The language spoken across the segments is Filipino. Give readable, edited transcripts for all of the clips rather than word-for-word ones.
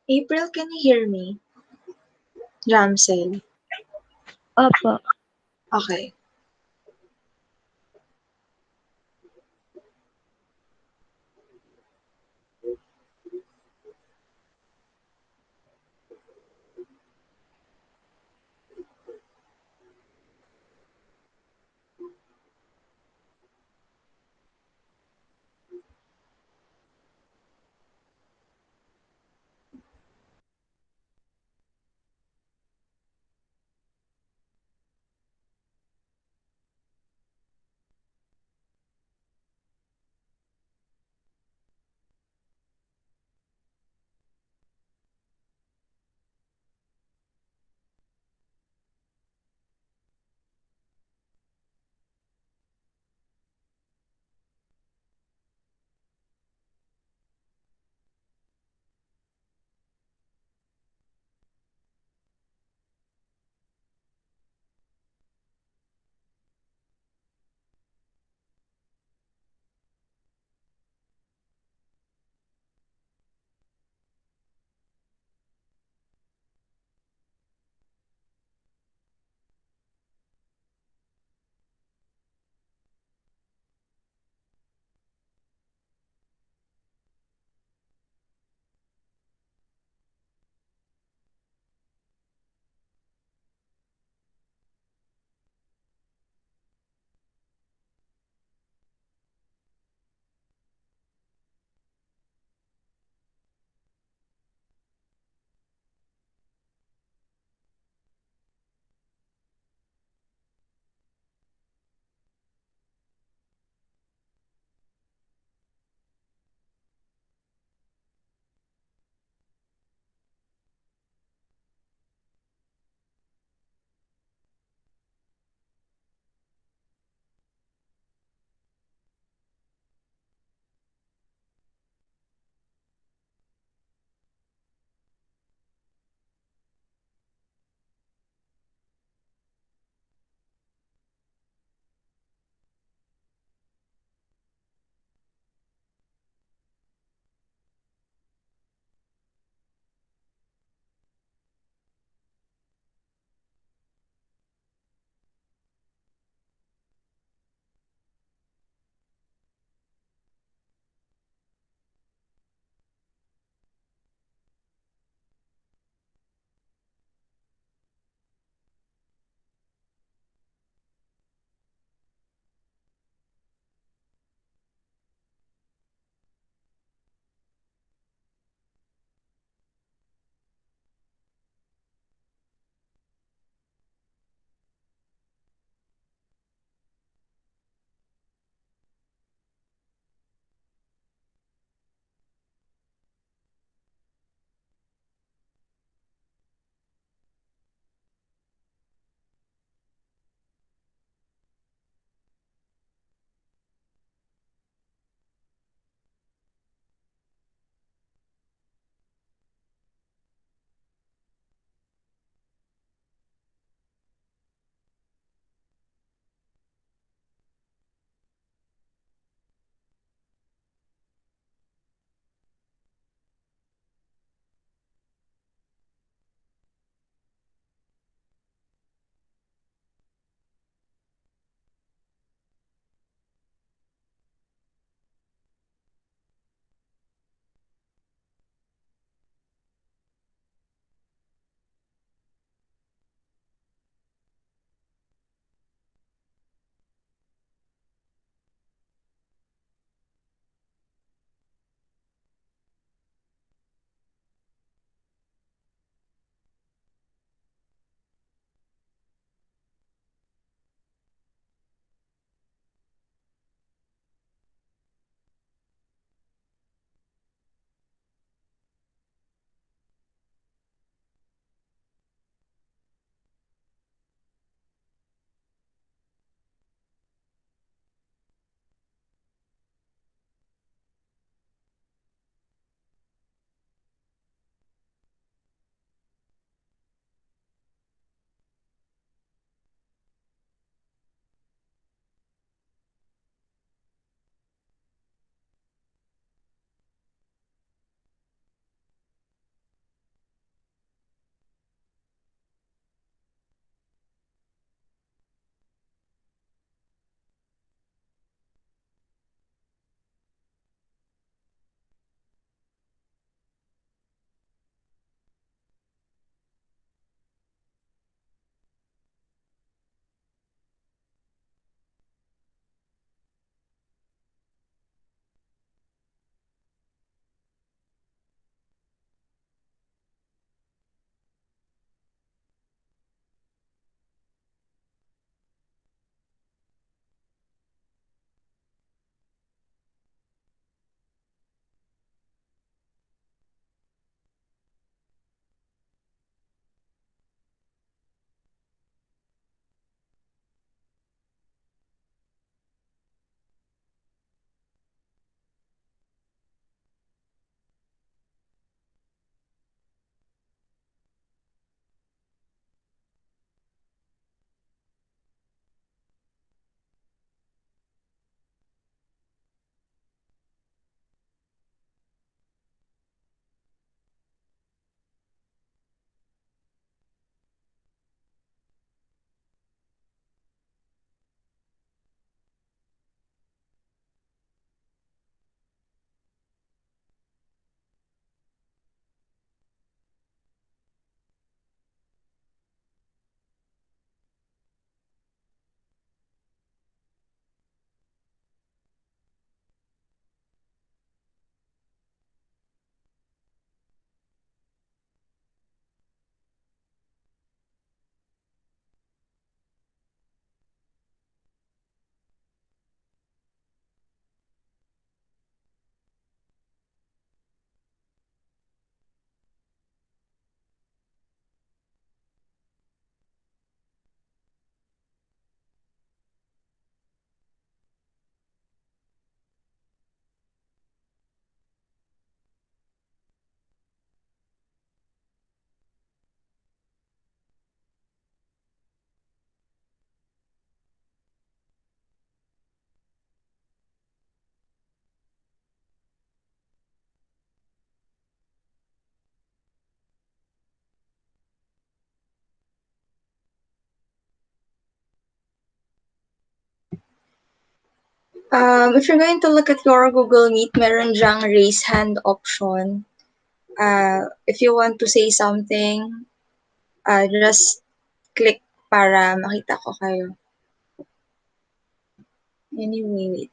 April, can you hear me? Ramsel. Opo. Okay. If you're going to look at your Google Meet, meron dyang raise hand option. If you want to say something, just click para makita ko kayo. Anyway, wait.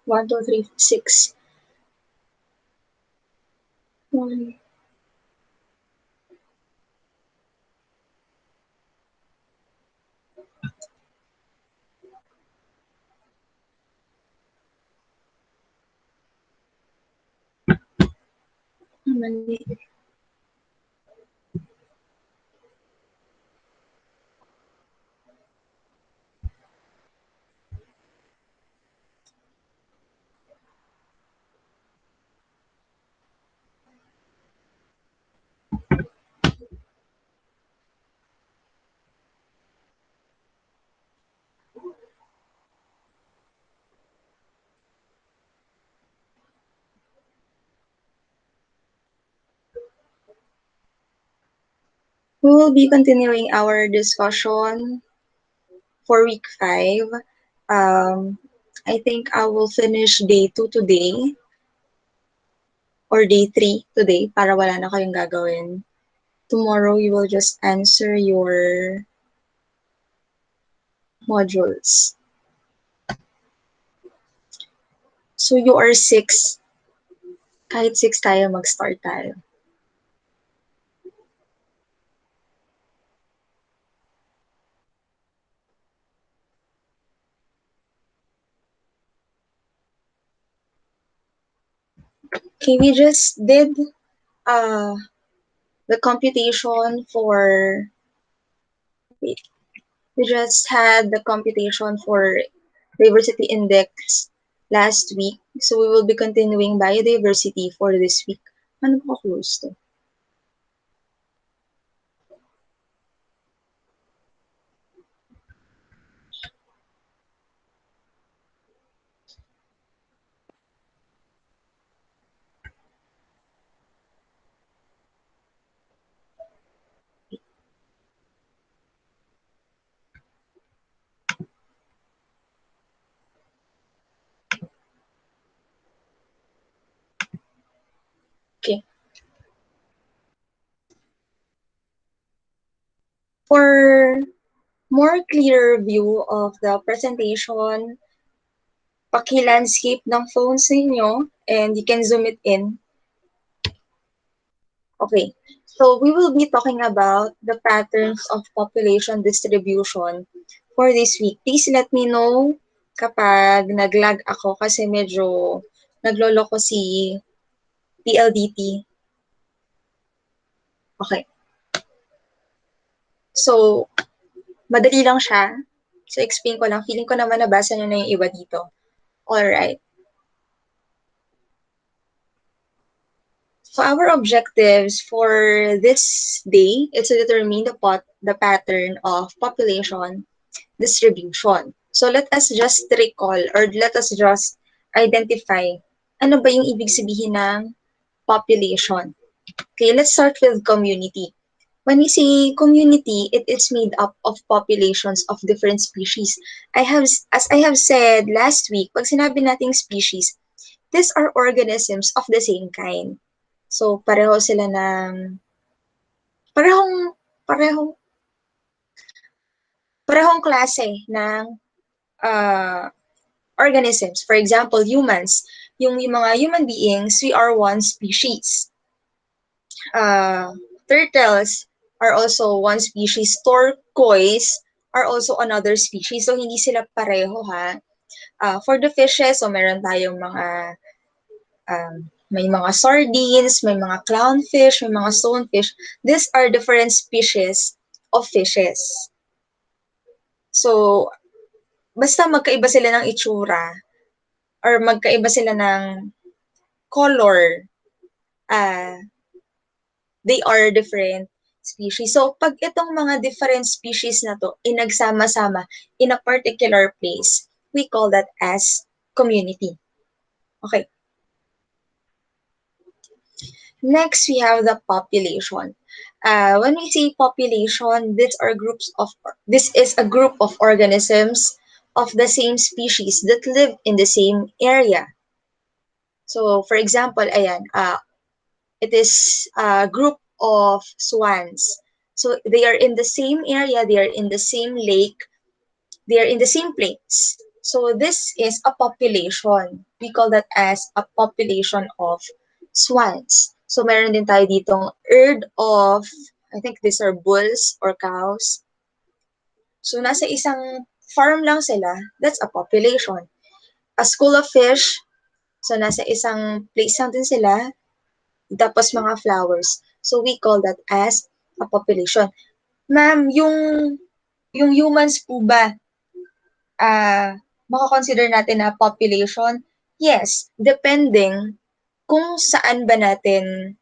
One, two, three, six. One. Mali. We will be continuing our discussion for week 5. I think I will finish day 2 today or day 3 today para wala na kayong gagawin. Tomorrow, you will just answer your modules. So, you are 6. Kahit 6 tayo, mag-start tayo. Okay, we just did the computation for, wait, we just had the computation for diversity index last week. So we will be continuing biodiversity for this week. Ano ba close to? Okay. For more clearer view of the presentation, paki-landscape ng phones ninyo and you can zoom it in. Okay, so we will be talking about the patterns of population distribution for this week. Please let me know kapag nag-lag ako kasi medyo nagloloko si PLDT. Okay. So, madali lang siya. So, explain ko lang. Feeling ko naman nabasa nyo na yung iba dito. Alright. So, our objectives for this day is to determine the pattern of population distribution. So, let us just recall or let us just identify ano ba yung ibig sabihin ng population. Okay, let's start with community. When we say community, it is made up of populations of different species. As I have said last week, pag sinabi nating species, these are organisms of the same kind. So, pareho sila ng, parehong klase ng organisms. For example, humans. Yung mga human beings, we are one species. Turtles are also one species. Tortoise are also another species. So, hindi sila pareho, ha? For the fishes, so meron tayong mga, may mga sardines, may mga clownfish, may mga stonefish. These are different species of fishes. So, basta magkaiba sila ng itsura or magkaiba sila ng color, they are different species. So, pag itong mga different species na to, inagsama-sama in a particular place, we call that as community. Okay. Next, we have the population. When we say population, this is a group of organisms of the same species that live in the same area. So, for example, ayan, it is a group of swans. So, they are in the same area, they are in the same lake, they are in the same place. So, this is a population. We call that as a population of swans. So, meron din tayo ditong herd of, I think these are bulls or cows. So, nasa isang farm lang sila, that's a population. A school of fish, so nasa isang place lang din sila, tapos mga flowers. So, we call that as a population. Ma'am, yung humans po ba, makakonsider natin na population? Yes, depending kung saan ba natin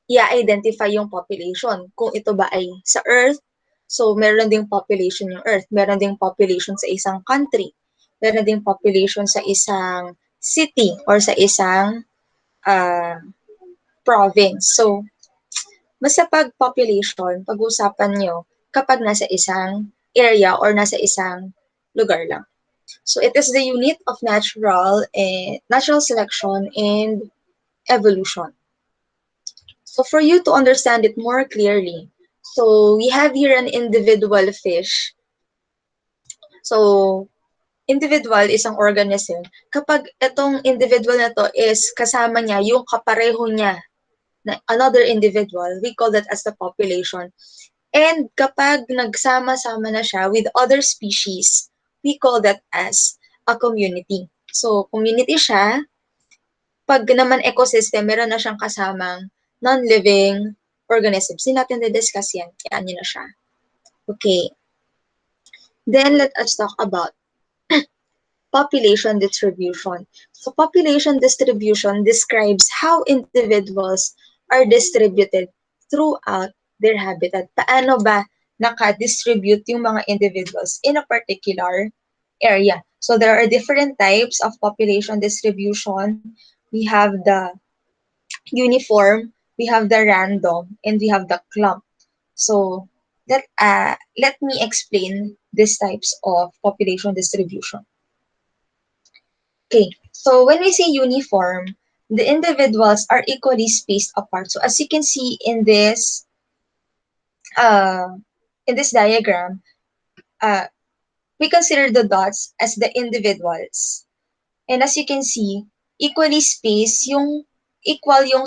i-identify yung population. Kung ito ba ay sa Earth, so meron ding population yung Earth. Meron ding population sa isang country. Meron ding population sa isang city or sa isang province. So, basta pag population, pag-usapan nyo kapag nasa isang area or nasa isang lugar lang. So, it is the unit of natural selection and evolution. So, for you to understand it more clearly, so we have here an individual fish. So, individual isang organism. Kapag itong individual na to is kasama niya yung kapareho niya na another individual, we call that as the population. And kapag nagsama-sama na siya with other species, we call that as a community. So, community siya. Pag naman ecosystem, meron na siyang kasamang non-living organisms. Hindi natin na-discuss yan. Kaya nyo na siya. Okay. Then, let us talk about population distribution. So, population distribution describes how individuals are distributed throughout their habitat. Paano ba naka-distribute yung mga individuals in a particular area? So, there are different types of population distribution. We have the uniform, we have the random, and we have the clump. So, let me explain these types of population distribution. Okay, so when we say uniform, the individuals are equally spaced apart. So as you can see in this diagram, we consider the dots as the individuals. And as you can see, equal yung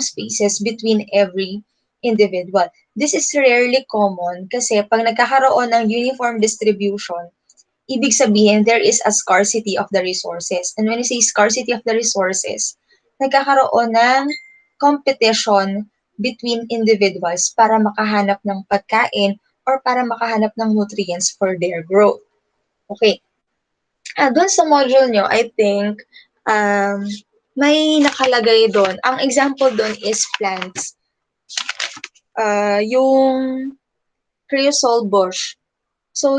spaces between every individual. This is rarely common kasi pag nagkakaroon ng uniform distribution, ibig sabihin, there is a scarcity of the resources. And when you say scarcity of the resources, nagkakaroon ng competition between individuals para makahanap ng pagkain or para makahanap ng nutrients for their growth. Okay. Doon sa module nyo, I think, may nakalagay doon. Ang example doon is plants. Yung creosol bush. So,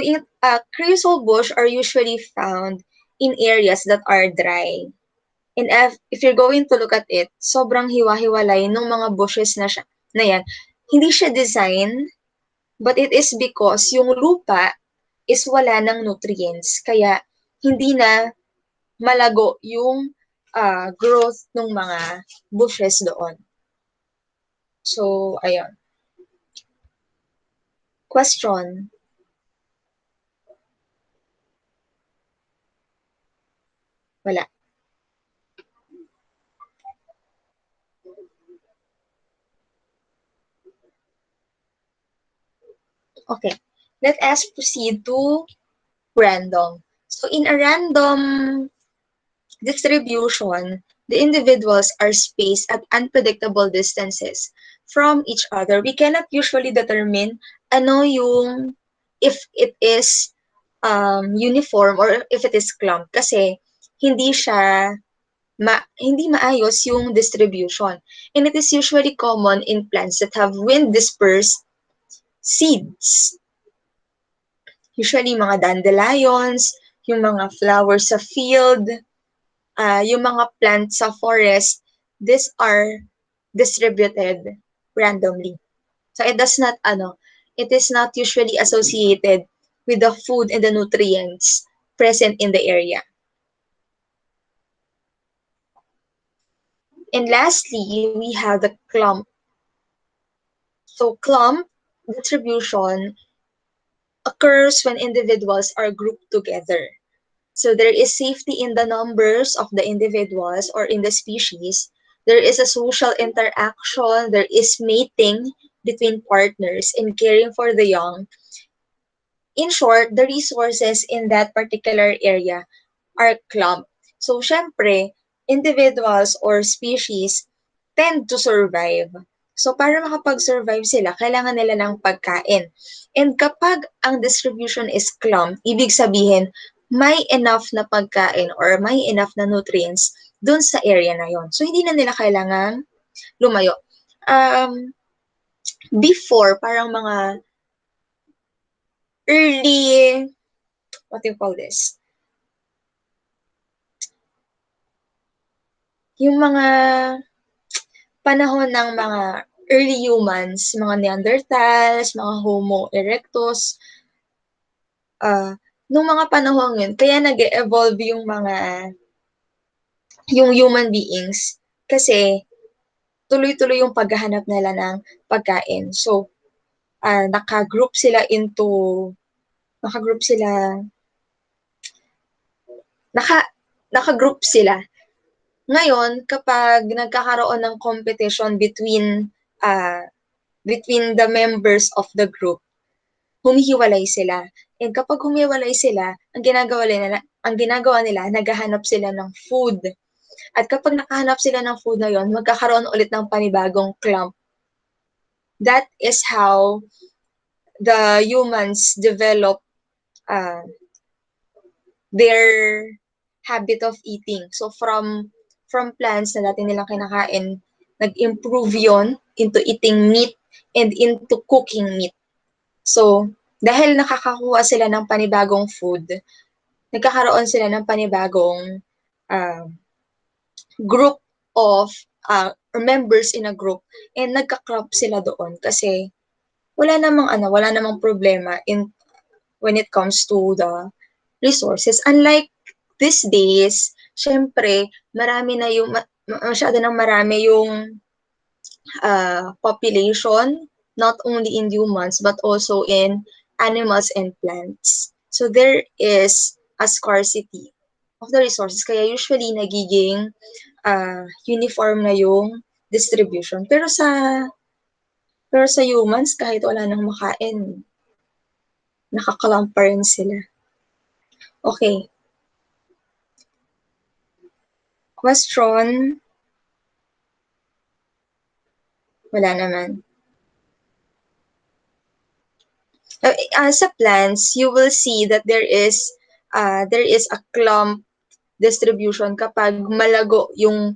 creosol bush are usually found in areas that are dry. And if you're going to look at it, sobrang hiwa-hiwalay ng mga bushes na yan. Hindi siya design, but it is because yung lupa is wala ng nutrients. Kaya, hindi na malago yung growth ng mga bushes doon. So, ayun. Question. Wala. Okay. Let us proceed to random. So, in a random distribution, the individuals are spaced at unpredictable distances from each other. We cannot usually determine ano yung, if it is uniform or if it is clump kasi hindi siya hindi maayos yung distribution. And it is usually common in plants that have wind dispersed seeds. Usually mga dandelions, yung mga flowers sa field, yung mga plants sa forest, these are distributed randomly. So it is not usually associated with the food and the nutrients present in the area. And lastly, we have the clump. So clump distribution occurs when individuals are grouped together. So there is safety in the numbers of the individuals or in the species. There is a social interaction. There is mating between partners and caring for the young. In short, the resources in that particular area are clumped. So, syempre, individuals or species tend to survive. So, para makapag-survive sila, kailangan nila ng pagkain. And kapag ang distribution is clumped, ibig sabihin, may enough na pagkain or may enough na nutrients dun sa area na yon. So, hindi na nila kailangan lumayo. Before, parang mga early, what do you call this? Yung mga panahon ng mga early humans, mga Neanderthals, mga Homo erectus, nung mga panahon yun, kaya nag-evolve yung human beings kasi tuloy-tuloy yung paghahanap nila ng pagkain. So, naka-group sila, naka-group sila. Ngayon, kapag nagkakaroon ng competition between the members of the group, humihiwalay sila. And kapag humiwalay sila, ang ginagawa nila, naghahanap sila ng food. At kapag nakahanap sila ng food na yon, magkakaroon ulit ng panibagong clump. That is how the humans develop their habit of eating. So from plants na dati nilang kinakain, nag-improve yon into eating meat and into cooking meat. So, dahil nakakakuha sila ng panibagong food, nagkakaroon sila ng panibagong group of members in a group and nagka-clump sila doon kasi wala namang problema when it comes to the resources. Unlike these days, syempre, masyado nang marami yung population, not only in humans, but also in animals and plants. So there is a scarcity of the resources. Kaya usually nagiging uniform na yung distribution. Pero sa humans, kahit wala nang makain, nakakalump pa rin sila. Okay. Question? Wala naman. Sa plants, you will see that there is a clump distribution kapag malago yung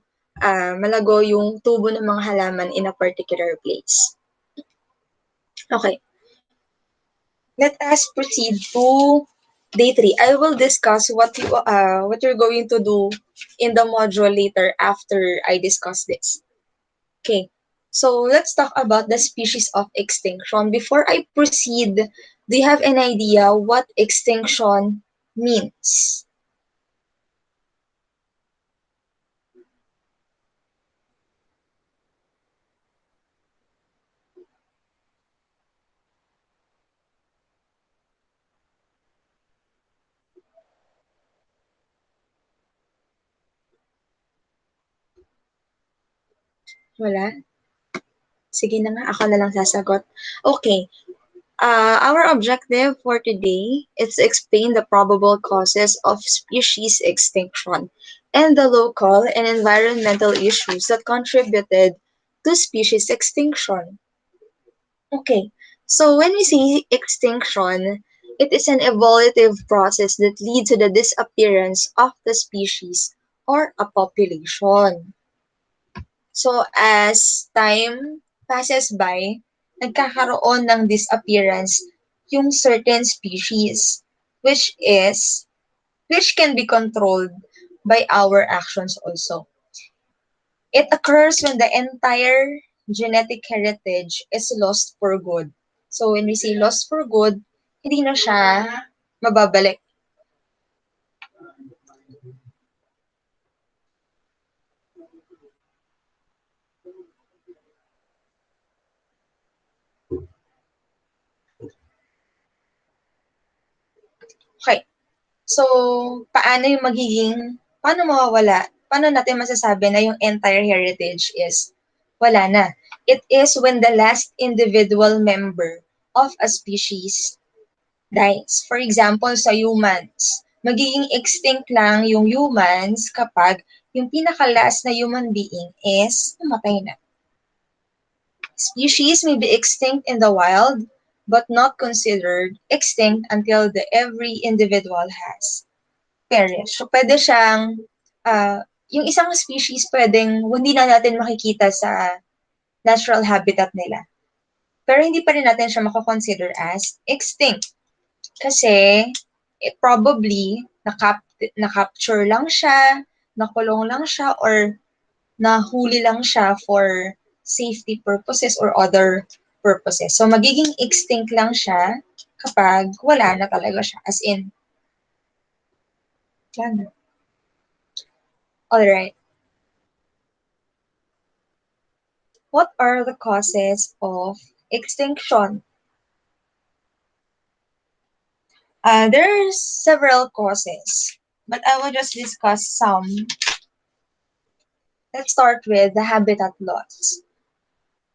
tubo ng mga halaman in a particular place. Okay. Let us proceed to day 3. I will discuss what you're going to do in the module later after I discuss this. Okay. So let's talk about the species of extinction. Before I proceed, do you have an idea what extinction means? Wala? Sige na nga, ako na lang sasagot. Okay. Our objective for today is to explain the probable causes of species extinction and the local and environmental issues that contributed to species extinction. Okay, so when we say extinction, It is an evolutive process that leads to the disappearance of the species or a population. So as time passes by, nagkakaroon ng disappearance yung certain species, which is which can be controlled by our actions also. It occurs when the entire genetic heritage is lost for good. So when we say lost for good, hindi na siya mababalik. Okay. So, paano mawawala? Paano natin masasabi na yung entire heritage is wala na? It is when the last individual member of a species dies. For example, sa humans, magiging extinct lang yung humans kapag yung pinaka-last na human being is namatay na. Species may be extinct in the wild, but not considered extinct until every individual has perish. So, pwede siyang, yung isang species pwedeng hindi na natin makikita sa natural habitat nila. Pero hindi pa rin natin siya mako-consider as extinct. Kasi, probably, na-capture lang siya, nakulong lang siya, or nahuli lang siya for safety purposes or other purposes. So, magiging extinct lang siya kapag wala na talaga siya. As in, yan. Alright. What are the causes of extinction? There are several causes, but I will just discuss some. Let's start with the habitat loss.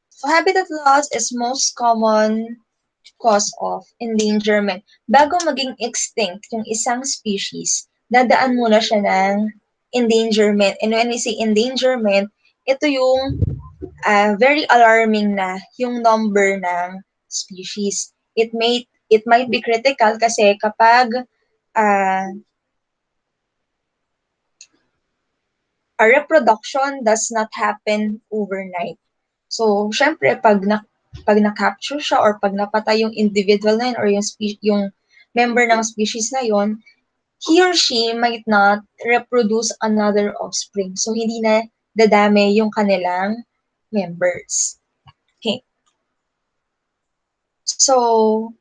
So habitat loss is most common cause of endangerment. Bago maging extinct yung isang species, dadaan muna siya ng endangerment. And when we say endangerment, ito yung very alarming na yung number ng species. It might be critical kasi kapag uh, a reproduction does not happen overnight. So, syempre, pag na-capture siya or pag napatay yung individual na yun or yung member ng species na yun, he or she might not reproduce another offspring. So, hindi na dadami yung kanilang members. Okay. So,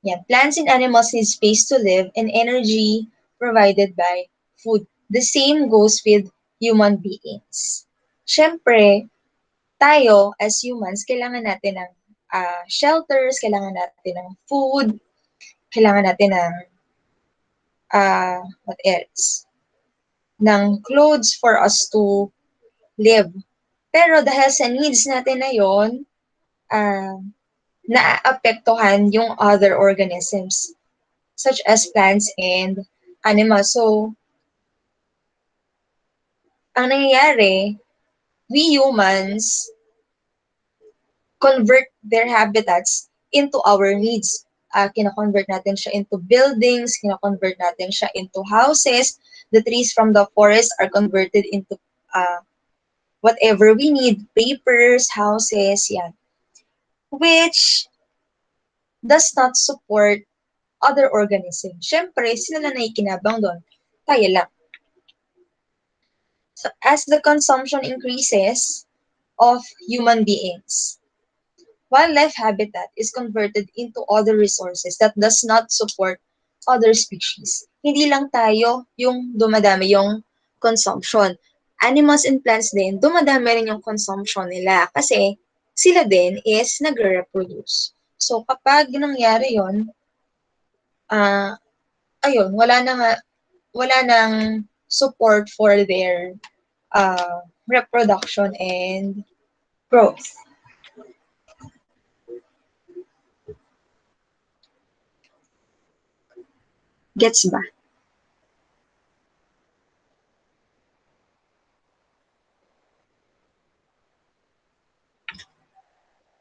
yeah, plants and animals need space to live and energy provided by food. The same goes with human beings. Siyempre, tayo as humans, kailangan natin ng shelters, kailangan natin ng food, kailangan natin ng what else? Ng clothes for us to live. Pero dahil sa needs natin na yon, naaapektuhan yung other organisms such as plants and animals. So, ang nangyayari, we humans convert their habitats into our needs. Kina-convert natin siya into buildings, kina-convert natin siya into houses. The trees from the forest are converted into whatever we need, papers, houses, yan. Which does not support other organisms. Siyempre, sila na naikinabang doon. Tayo lang. So, as the consumption increases of human beings, wildlife habitat is converted into other resources that does not support other species. Hindi lang tayo yung dumadami yung consumption. Animals and plants din, dumadami rin yung consumption nila kasi sila din is nagre-reproduce. So, kapag nangyari yun, ayun, wala nang support for their reproduction and growth. Gets ba?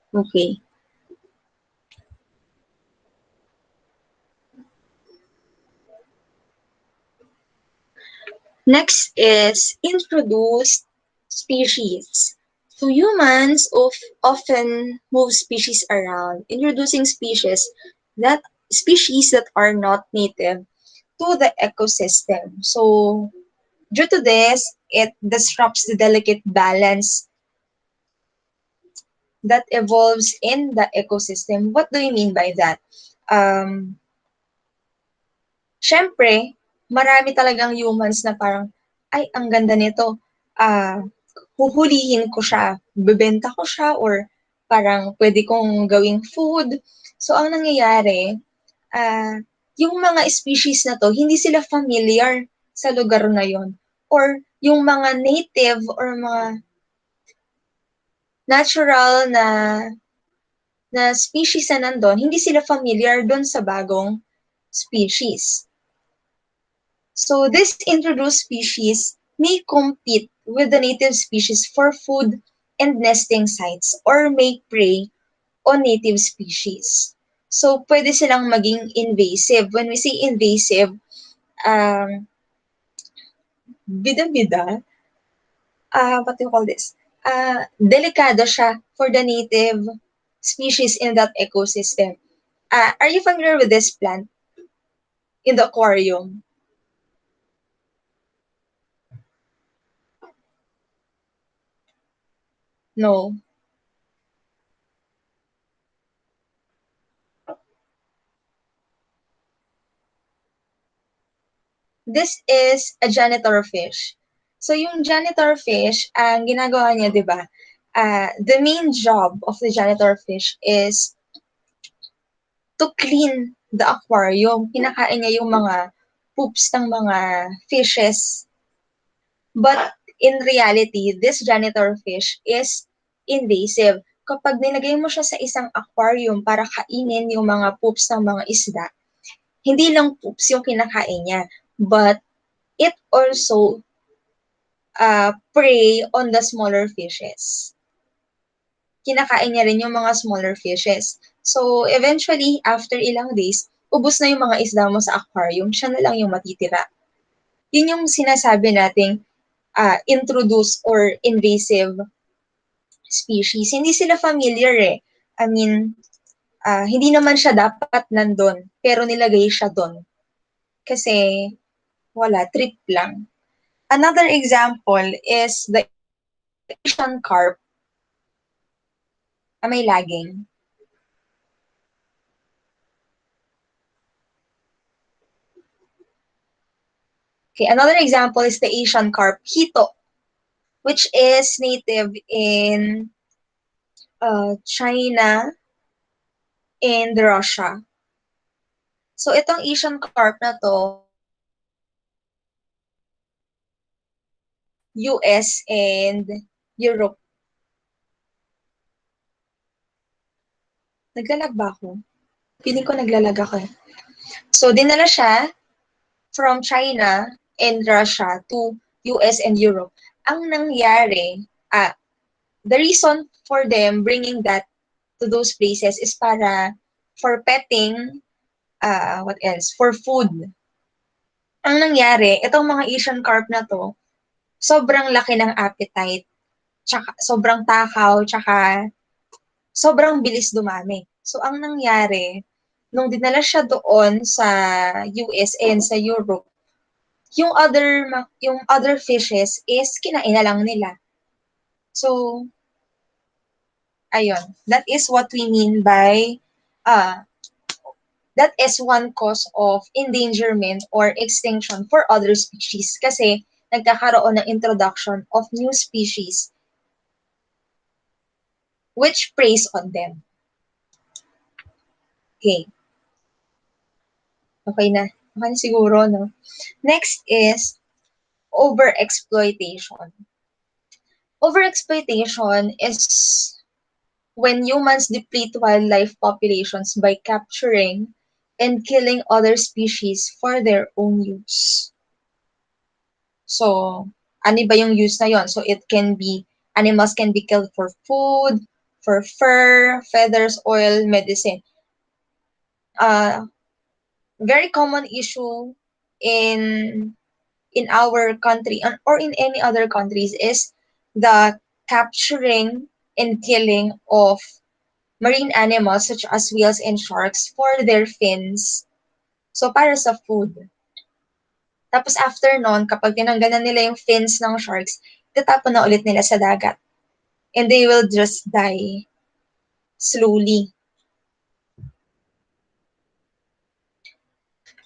Okay. Next is introduced species. So humans often move species around, introducing species that are not native to the ecosystem. So due to this, it disrupts the delicate balance that evolves in the ecosystem. What do you mean by that? Um, Syempre, marami talagang humans na parang, ay, ang ganda nito. Ah, Huhulihin ko siya, bebenta ko siya, or parang pwede kong gawing food. So, ang nangyayari, ah, yung mga species na to, hindi sila familiar sa lugar na yon. Or yung mga native or mga natural na species na nandun, hindi sila familiar dun sa bagong species. So this introduced species may compete with the native species for food and nesting sites or may prey on native species. So pwede silang maging invasive. When we say invasive, um, bida-bida, what do you call this? Delikado siya for the native species in that ecosystem. Are you familiar with this plant in the aquarium? No. This is a janitor fish. So yung janitor fish, ang ginagawa niya, 'di ba? The main job of the janitor fish is to clean the aquarium. Kinakain niya yung mga poops ng mga fishes. But in reality, this janitor fish is invasive. Kapag nilagay mo siya sa isang aquarium para kainin yung mga poops ng mga isda, hindi lang poops yung kinakain niya, but it also prey on the smaller fishes. Kinakain niya rin yung mga smaller fishes. So, eventually, after ilang days, ubos na yung mga isda mo sa aquarium, siya na lang yung matitira. Yun yung sinasabi nating introduced or invasive species. Hindi sila familiar eh. I mean, hindi naman siya dapat nandun, pero nilagay siya doon. Kasi, wala, trip lang. Another example is the Asian carp na may laging. Okay, another example is the Asian carp, hito, which is native in China and Russia. So, itong Asian carp na to, US and Europe. Naglalag ba ako? Feeling ko naglalag ako eh. So, dinala siya from China and Russia to US and Europe. Ang nangyari, the reason for them bringing that to those places is for petting, what else? For food. Ang nangyari, itong mga Asian carp na to, sobrang laki ng appetite, tsaka sobrang takaw, tsaka sobrang bilis dumami. So, ang nangyari, nung dinala siya doon sa US and sa Europe, yung other fishes is kinain na lang nila. So, ayun. That is what we mean by that is one cause of endangerment or extinction for other species kasi nagkakaroon ng introduction of new species which preys on them. Okay. Okay na. Okay na siguro, no? Next is overexploitation. Overexploitation is when humans deplete wildlife populations by capturing and killing other species for their own use. So, ano ba yung use na yon? So, animals can be killed for food, for fur, feathers, oil, medicine. Very common issue in in our country or in any other countries is the capturing and killing of marine animals such as whales and sharks for their fins. So, para sa food. Tapos after nun, kapag tinanggal na nila yung fins ng sharks, itatapon na ulit nila sa dagat. And they will just die slowly.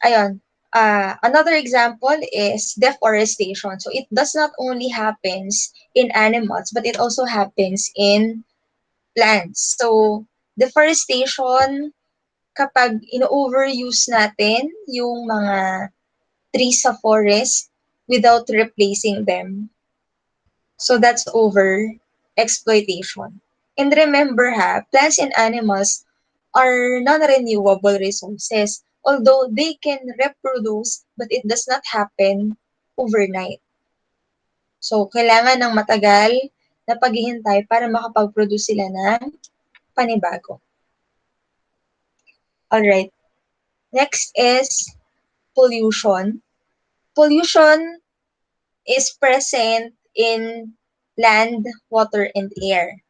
Ayun. Another example is deforestation. So it does not only happens in animals, but it also happens in plants. So deforestation, kapag ino-overuse natin yung mga trees sa forest without replacing them. So that's over exploitation. And remember plants and animals are non-renewable resources. Although they can reproduce, but it does not happen overnight. So, kailangan ng matagal na paghihintay para makapag-produce sila ng panibago. Alright. Next is pollution. Pollution is present in land, water, and air.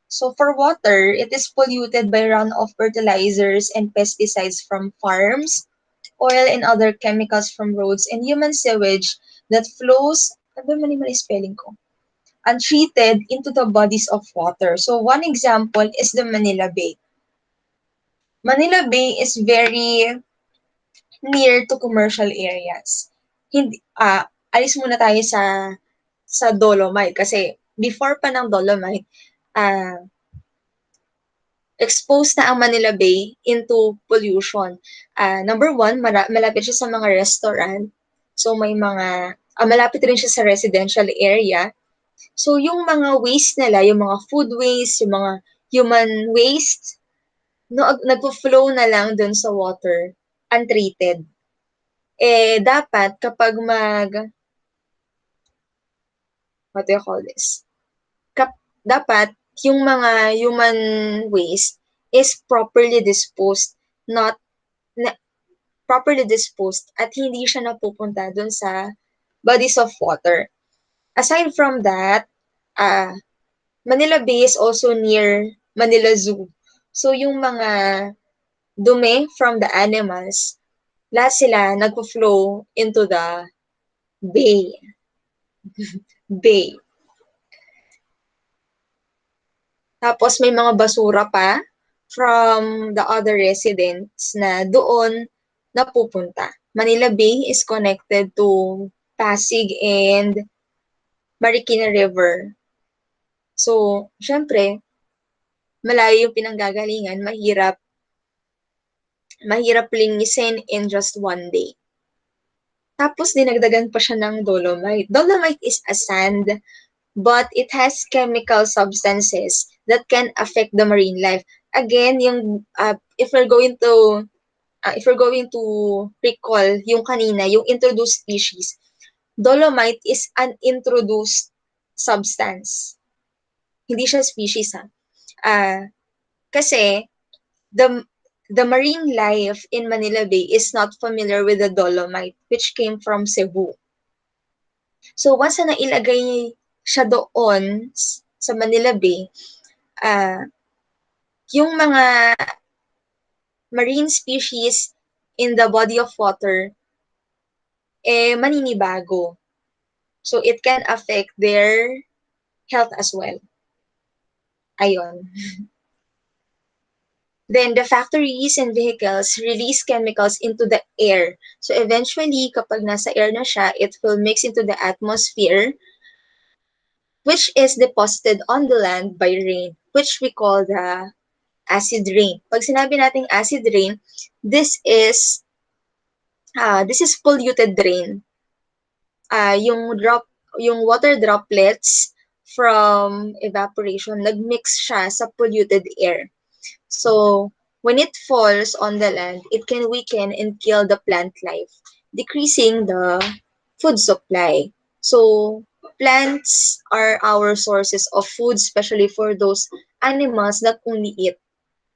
So for water, it is polluted by runoff fertilizers and pesticides from farms, oil and other chemicals from roads, and human sewage that flows, mali spelling ko, untreated into the bodies of water. So one example is the Manila Bay. Manila Bay is very near to commercial areas. Hindi, alis muna tayo sa Dolomite kasi before pa ng Dolomite, exposed na ang Manila Bay into pollution. Number one, malapit siya sa mga restaurant. So may mga, malapit rin siya sa residential area. So yung mga waste nila, yung mga food waste, yung mga human waste, no, nagpo-flow na lang dun sa water, untreated. Dapat kapag what do you call this? Dapat yung mga human waste is properly disposed, properly disposed at hindi siya napupunta dun sa bodies of water. Aside from that, Manila Bay is also near Manila Zoo. So yung mga dumi from the animals, lahat sila nagpo-flow into the bay. Bay. Tapos may mga basura pa from the other residents na doon napupunta. Manila Bay is connected to Pasig and Marikina River. So, syempre, malayo yung pinanggagalingan, mahirap linisin in just one day. Tapos, dinagdagan pa siya ng dolomite. Dolomite is a sand, but it has chemical substances that can affect the marine life. Again, yung if we're going to recall yung kanina, yung introduced species, dolomite is an introduced substance. Hindi siya species kasi the marine life in Manila Bay is not familiar with the dolomite which came from Cebu. So once na nailagay siya doon sa Manila Bay, yung mga marine species in the body of water maninibago. So it can affect their health as well. Ayun. Then the factories and vehicles release chemicals into the air. So eventually, kapag nasa air na siya, it will mix into the atmosphere, which is deposited on the land by rain, which we call the acid rain. Pag sinabi nating acid rain, this is polluted rain. Yung water droplets from evaporation, nagmix siya sa polluted air. So, when it falls on the land, it can weaken and kill the plant life, decreasing the food supply. So, plants are our sources of food, especially for those animals that only eat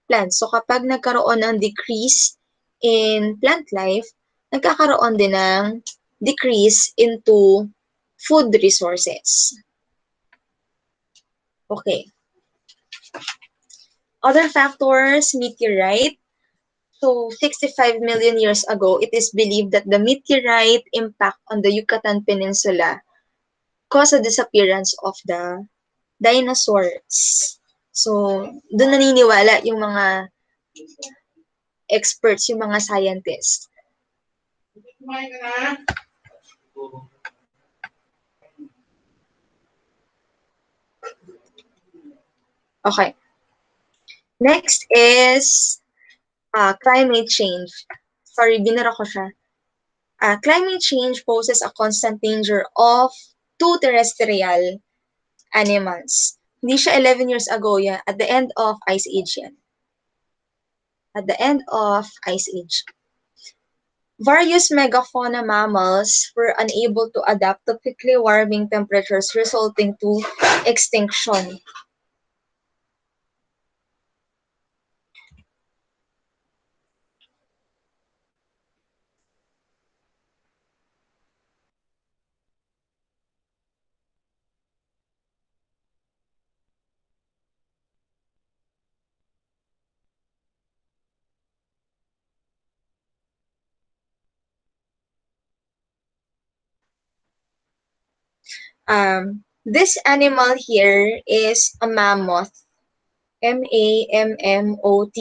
plants. So, kapag nagkaroon ng decrease in plant life, nagkakaroon din ng decrease into food resources. Okay. Other factors, meteorite. So 65 million years ago, it is believed that the meteorite impact on the Yucatan Peninsula caused the disappearance of the dinosaurs. So, doon naniniwala yung mga experts, yung mga scientists. Okay. Next is climate change. Sorry, binara ko siya. Climate change poses a constant danger of two terrestrial animals. Hindi siya 11 years ago yan. At the end of Ice Age yan. At the end of Ice Age. Various megafauna mammals were unable to adapt to quickly warming temperatures, resulting to extinction. This animal here is a mammoth. Mammoth.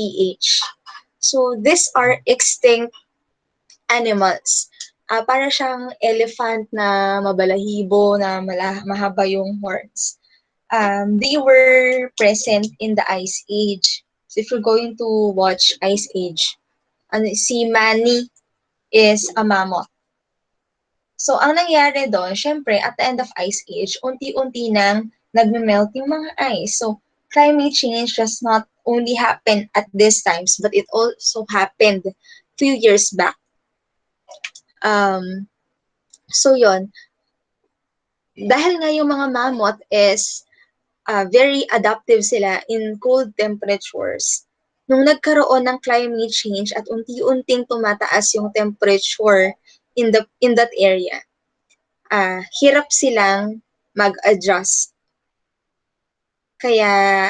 So these are extinct animals. Para siyang elephant na mabalahibo, na mahaba yung horns. They were present in the Ice Age. So if you're going to watch Ice Age, si Manny is a mammoth. So, ang nangyari doon, syempre, at the end of Ice Age, unti-unti nang nagme-melt yung mga ice. So, climate change does not only happen at these times, but it also happened few years back. So, yon. Dahil nga yung mga mammoth is very adaptive sila in cold temperatures, nung nagkaroon ng climate change at unti-unting tumataas yung temperature in that area, hirap silang mag-adjust. Kaya,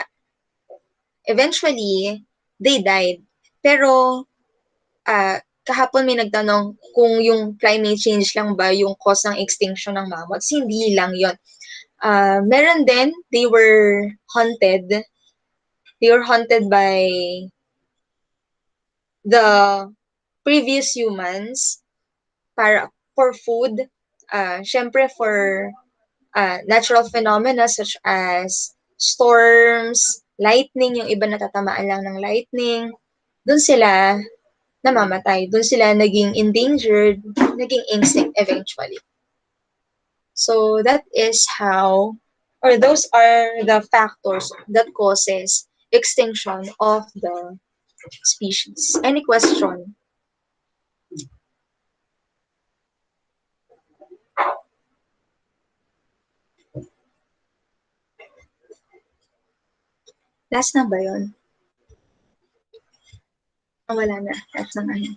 eventually, they died. Pero, kahapon may nagtanong kung yung climate change lang ba yung cause ng extinction ng mammoths. Hindi lang yon. Meron din, they were hunted. They were hunted by the previous humans for food. Syempre for natural phenomena such as storms, lightning, yung iba natatamaan lang ng lightning, dun sila namamatay. Dun sila naging endangered, naging extinct eventually. So that is how, or those are the factors that causes extinction of the species. Any question? Last na ba yun? Wala na. Last na nga yun.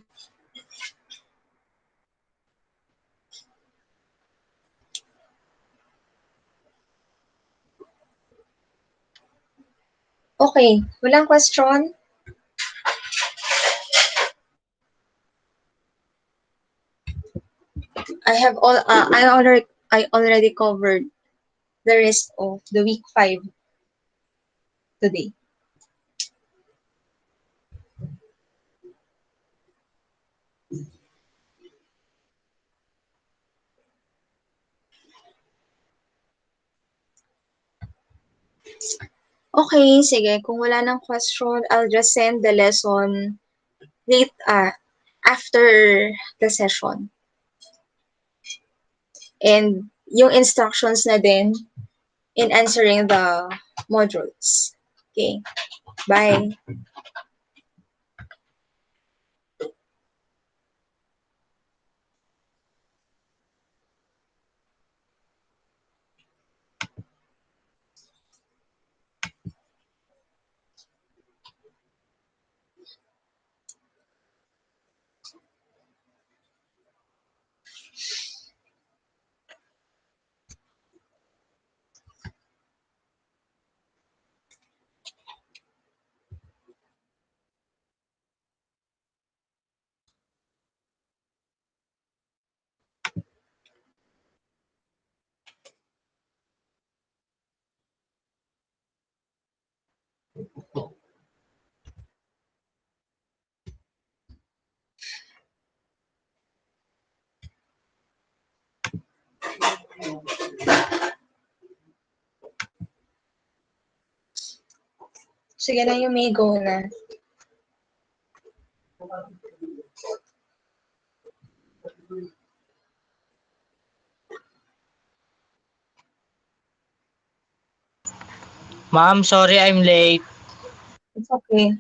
Okay, walang question? I already covered the rest of the week 5 today. Okay, sige. Kung wala nang question, I'll just send the lesson late after the session. And yung instructions na din in answering the modules. Okay. Bye. Sige na, you may go na. Ma'am, sorry I'm late. It's okay.